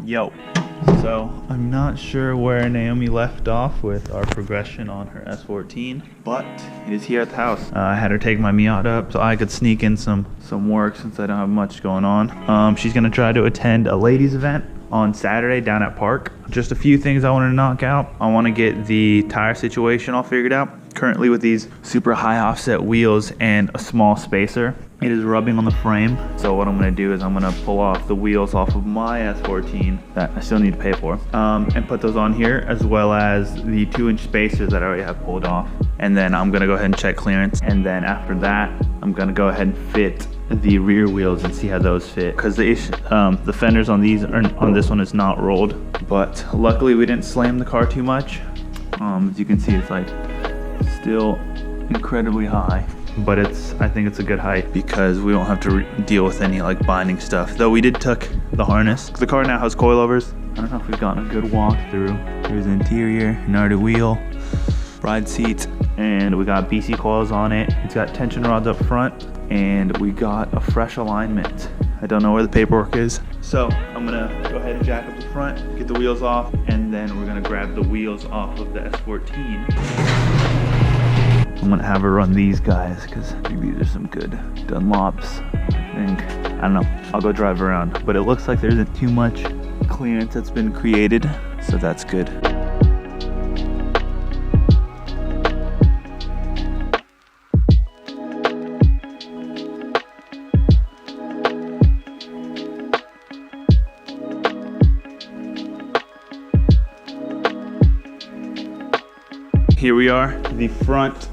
Yo. So I'm not sure where Naomi left off with our progression on her S14, but it is here at the house. I had her take my Miata up so I could sneak in some work since I don't have much going on. She's gonna try to attend a ladies event on Saturday down at Park. Just a few things I want to knock out. I want to get the tire situation all figured out. Currently with these super high offset wheels and a small spacer, it is rubbing on the frame. So what I'm going to do is I'm going to pull off the wheels off of my S14 that I still need to pay for, and put those on here, as well as the 2-inch spacers that I already have pulled off. And then I'm going to go ahead and check clearance. And then after that, I'm going to go ahead and fit the rear wheels and see how those fit, because the fenders on these on this one is not rolled, but luckily we didn't slam the car too much. As you can see, it's like still incredibly high, but I think it's a good height because we don't have to deal with any like binding stuff, though we did tuck the harness. The car now has coilovers. I don't know if we've gotten a good walk through. Here's the interior, another wheel, ride seats, and we got BC coils on it. It's got tension rods up front, and we got a fresh alignment. I don't know where the paperwork is. So I'm gonna go ahead and jack up the front, get the wheels off, and then we're gonna grab the wheels off of the S14. I'm gonna have her run these guys because these are some good Dunlops. I don't know, I'll go drive around. But it looks like there isn't too much clearance that's been created, so that's good. Here we are, the front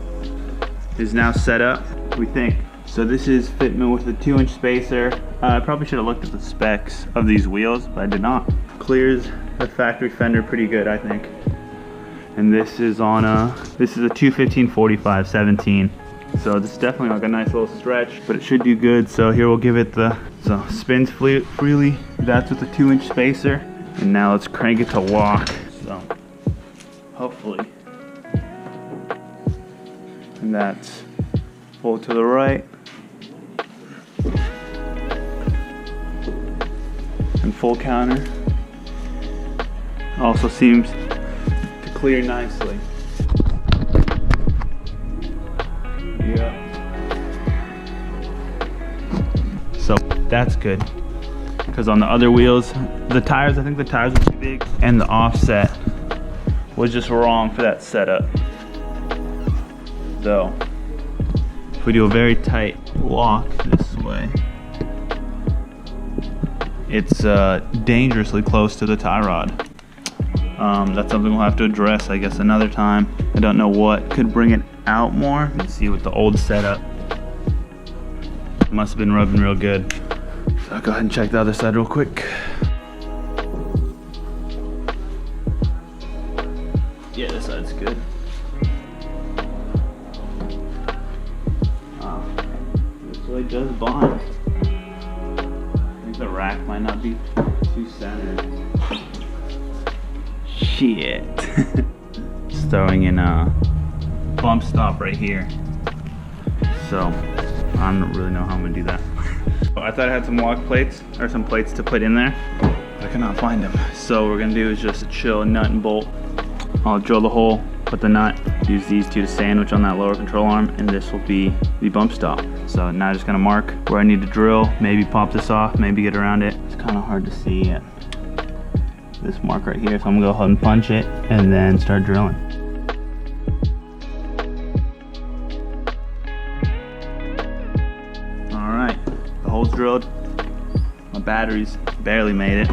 is now set up, we think. So this is fitment with a 2-inch spacer. I probably should have looked at the specs of these wheels, but I did not. Clears the factory fender pretty good, I think. And this is on this is a 215/45 17. So this is definitely like a nice little stretch, but it should do good. So here we'll give it so spins freely. That's with the 2-inch spacer. And now let's crank it to walk. So hopefully. And that's pull to the right and full counter. Also seems to clear nicely. Yeah. So that's good, because on the other wheels, the tires, I think the tires were too big and the offset was just wrong for that setup. So if we do a very tight walk this way, it's dangerously close to the tie rod. That's something we'll have to address, I guess, another time. I don't know what could bring it out more. Let's see with the old setup. It must have been rubbing real good. So I'll go ahead and check the other side real quick. Yeah, this side's good. It does bond. I think the rack might not be too centered. Shit. Just throwing in a bump stop right here. So I don't really know how I'm gonna do that. I thought I had some lock plates or some plates to put in there, but I could not find them. So what we're gonna do is just chill a nut and bolt. I'll drill the hole, put the nut, use these two to sandwich on that lower control arm, and this will be the bump stop. So now I'm just gonna mark where I need to drill, maybe pop this off, maybe get around it. It's kind of hard to see at this mark right here, so I'm gonna go ahead and punch it and then start drilling. All right, the hole's drilled. My batteries barely made it,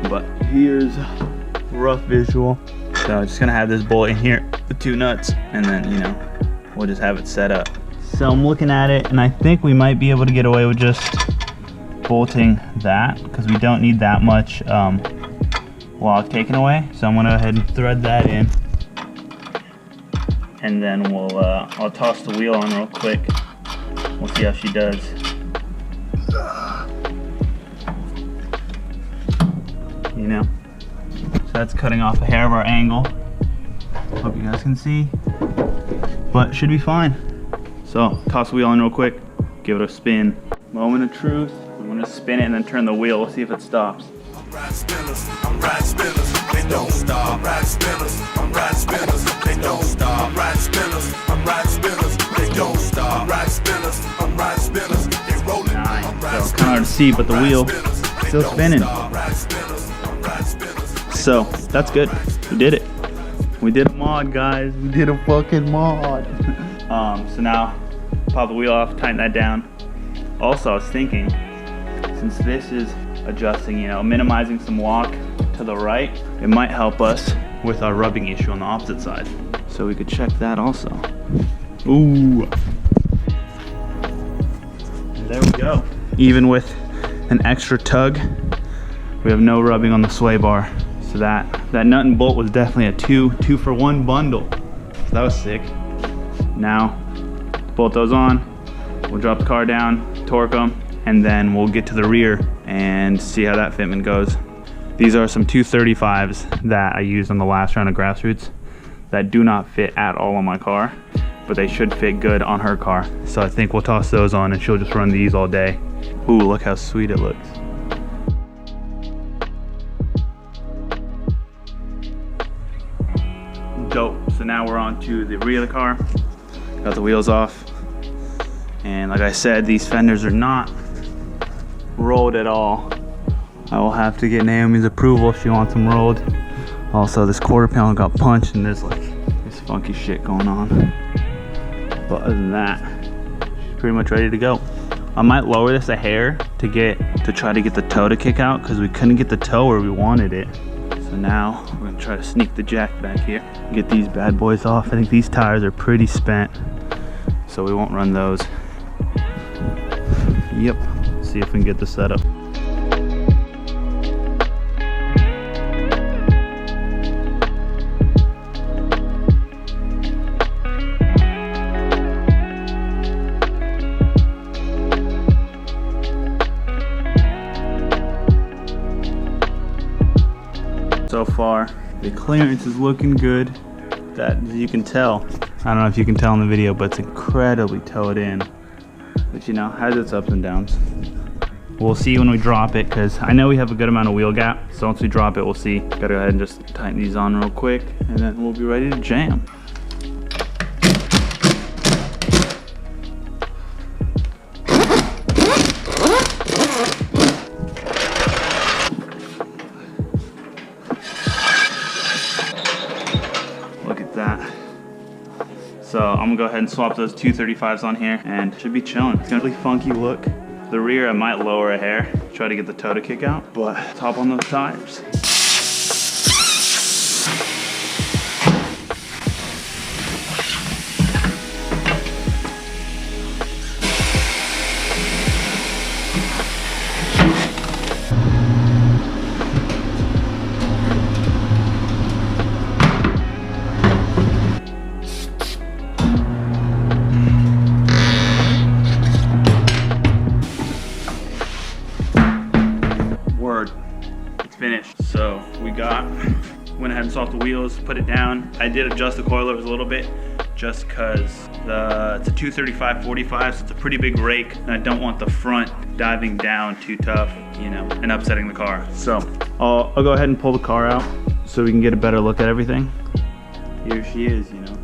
but here's a rough visual. So I'm just gonna have this bolt in here, the 2 nuts, and then, you know, we'll just have it set up. So I'm looking at it, and I think we might be able to get away with just bolting that, because we don't need that much log taken away. So I'm gonna go ahead and thread that in, and then I'll toss the wheel on real quick. We'll see how she does. You know. So that's cutting off a hair of our angle. Hope you guys can see, but should be fine. So toss the wheel in real quick, give it a spin. Moment of truth. I'm gonna spin it and then turn the wheel. We'll see if it stops. ride spinners, I'm ride spinners, they don't stop. Ride spinners, I'm ride spinners, they don't stop. Ride spinners, I'm ride spinners, they don't stop. Ride spinners, I'm ride spinners, they rolling. Nice. So kind of hard to see, but the wheel still spinning. So that's good. We did it. We did a mod, guys. We did a fucking mod. So now pop the wheel off, tighten that down. Also, I was thinking, since this is adjusting, you know, minimizing some walk to the right, it might help us with our rubbing issue on the opposite side. So we could check that also. Ooh. And there we go. Even with an extra tug, we have no rubbing on the sway bar. So that nut and bolt was definitely a two for one bundle. So that was sick. Now, bolt those on, we'll drop the car down, torque them, and then we'll get to the rear and see how that fitment goes. These are some 235s that I used on the last round of grassroots that do not fit at all on my car, but they should fit good on her car. So I think we'll toss those on and she'll just run these all day. Ooh, look how sweet it looks. Dope. So now we're on to the rear of the car. Got the wheels off. And like I said, these fenders are not rolled at all. I will have to get Naomi's approval if she wants them rolled. Also, this quarter panel got punched and there's like this funky shit going on. But other than that, she's pretty much ready to go. I might lower this a hair to try to get the toe to kick out because we couldn't get the toe where we wanted it. So now we're gonna try to sneak the jack back here, get these bad boys off. I think these tires are pretty spent, so we won't run those. Yep, see if we can get the setup. So far, the clearance is looking good. That, as you can tell, I don't know if you can tell in the video, but it's incredibly towed in. But you know, has its ups and downs. We'll see when we drop it, because I know we have a good amount of wheel gap. So once we drop it, we'll see. Gotta go ahead and just tighten these on real quick, and then we'll be ready to jam. So I'm gonna go ahead and swap those 235s on here and should be chilling. It's gonna be funky look. The rear I might lower a hair, try to get the toe to kick out, but top on those tires. Finished. So we went ahead and swapped the wheels, put it down. I did adjust the coilovers a little bit just because it's a 235/45, so it's a pretty big rake and I don't want the front diving down too tough, you know, and upsetting the car. So I'll go ahead and pull the car out so we can get a better look at everything. Here she is, you know.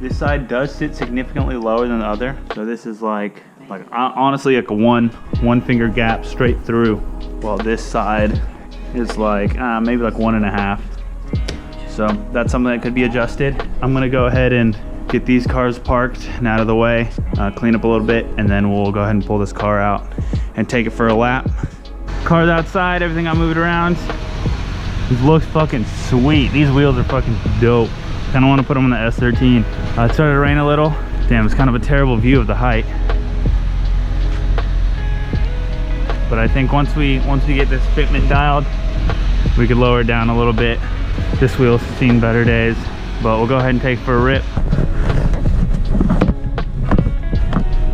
This side does sit significantly lower than the other, so this is like honestly like a one finger gap straight through, while this side is like maybe like 1.5. So that's something that could be adjusted. I'm gonna go ahead and get these cars parked and out of the way, clean up a little bit, and then we'll go ahead and pull this car out and take it for a lap. Car's outside, everything got moved around. This looks fucking sweet. These wheels are fucking dope. Kinda wanna put them on the S14. It started to rain a little. Damn, it's kind of a terrible view of the height. But I think once we get this fitment dialed, we could lower it down a little bit. This wheel's seen better days, but we'll go ahead and take it for a rip.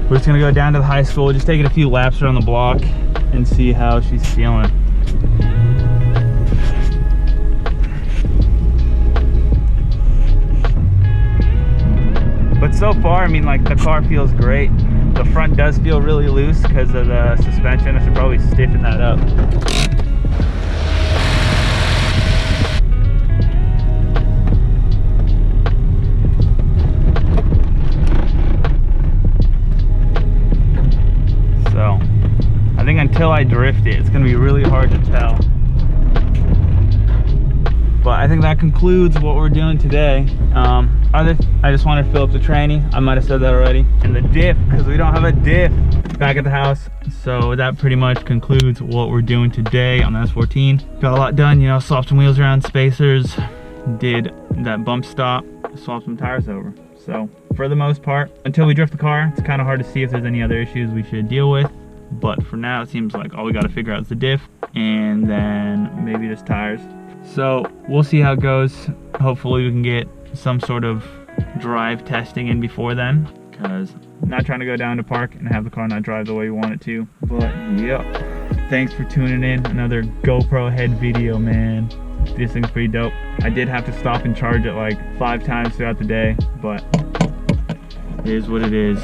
We're just gonna go down to the high school, just taking a few laps around the block and see how she's feeling. But so far, I mean, like, the car feels great. The front does feel really loose because of the suspension. I should probably stiffen that up. I drift it, it's gonna be really hard to tell. But I think that concludes what we're doing today. I just want to fill up the tranny. I might have said that already. And the diff, because we don't have a diff back at the house. So that pretty much concludes what we're doing today on the S14. Got a lot done, you know, swapped some wheels around, spacers, did that bump stop, swapped some tires over. So for the most part, until we drift the car, it's kind of hard to see if there's any other issues we should deal with. But for now, it seems like all we got to figure out is the diff and then maybe just tires. So we'll see how it goes. Hopefully we can get some sort of drive testing in before then, because I'm not trying to go down to park and have the car not drive the way we want it to. But yeah, thanks for tuning in. Another GoPro head video, man. This thing's pretty dope. I did have to stop and charge it like 5 times throughout the day, but it is what it is.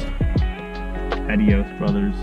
Adios, brothers.